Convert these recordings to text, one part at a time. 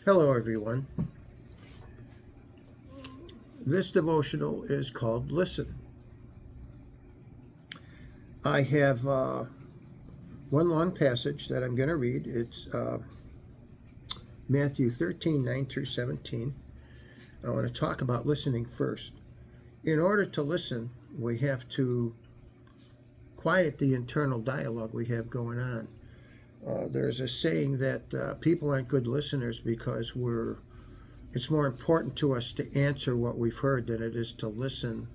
Hello, everyone. This devotional is called Listen. I have one long passage that I'm going to read. It's Matthew 13, 9 through 17. I want to talk about listening first. In order to listen, we have to quiet the internal dialogue we have going on. There's a saying that people aren't good listeners because it's more important to us to answer what we've heard than it is to listen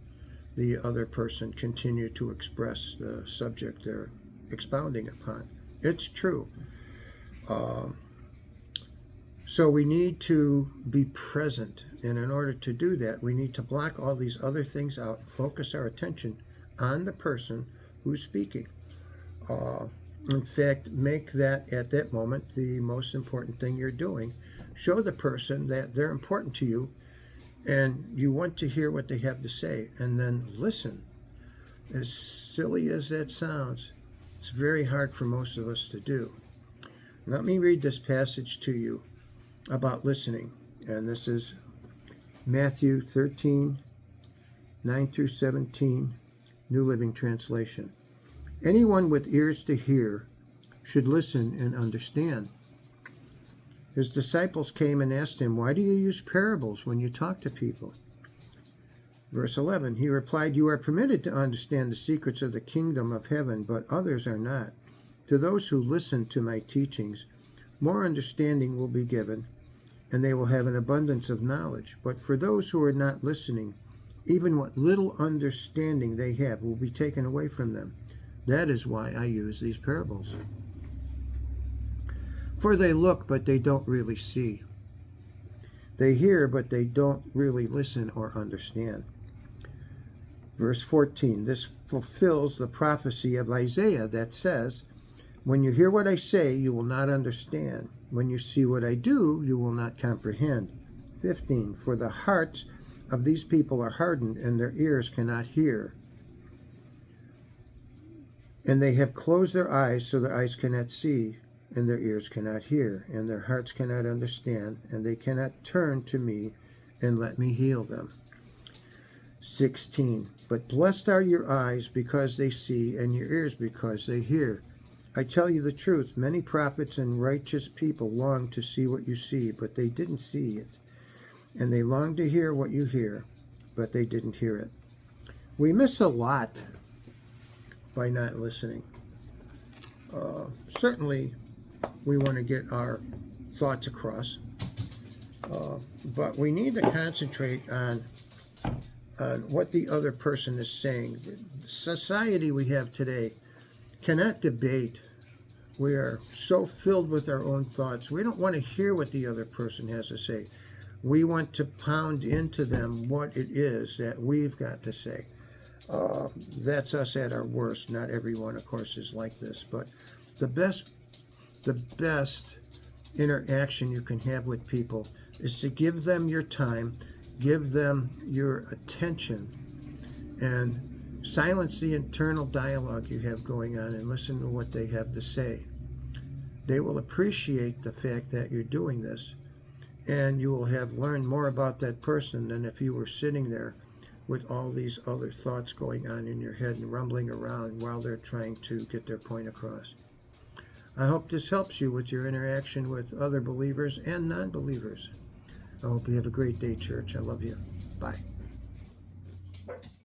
the other person continue to express the subject they're expounding upon. It's true. So we need to be present, and in order to do that, we need to block all these other things out and focus our attention on the person who's speaking. In fact, make that at that moment the most important thing you're doing. Show the person that they're important to you and you want to hear what they have to say, and then listen. As silly as that sounds, it's very hard for most of us to do. Let me read this passage to you about listening, and this is Matthew 13, 9 through 17, New Living Translation. Anyone with ears to hear should listen and understand. His disciples came and asked him, "Why do you use parables when you talk to people?" Verse 11, he replied, "You are permitted to understand the secrets of the kingdom of heaven, but others are not. To those who listen to my teachings, more understanding will be given, and they will have an abundance of knowledge. But for those who are not listening, even what little understanding they have will be taken away from them. That is why I use these parables. For they look, but they don't really see. They hear, but they don't really listen or understand." Verse 14, this fulfills the prophecy of Isaiah that says, "When you hear what I say, you will not understand. When you see what I do, you will not comprehend." 15, for the hearts of these people are hardened, and their ears cannot hear. And they have closed their eyes, so their eyes cannot see, and their ears cannot hear, and their hearts cannot understand, and they cannot turn to me and let me heal them. 16, but blessed are your eyes because they see, and your ears because they hear. I tell you the truth, many prophets and righteous people long to see what you see, but they didn't see it. And they long to hear what you hear, but they didn't hear it. We miss a lot by not listening. Certainly, we want to get our thoughts across, but we need to concentrate on what the other person is saying. The society we have today cannot debate. We are so filled with our own thoughts. We don't want to hear what the other person has to say. We want to pound into them what it is that we've got to say. That's us at our worst. Not everyone, of course, is like this, but the best interaction you can have with people is to give them your time, give them your attention, and silence the internal dialogue you have going on and listen to what they have to say. They will appreciate the fact that you're doing this, and you will have learned more about that person than if you were sitting there with all these other thoughts going on in your head and rumbling around while they're trying to get their point across. I hope this helps you with your interaction with other believers and non-believers. I hope you have a great day, church. I love you. Bye.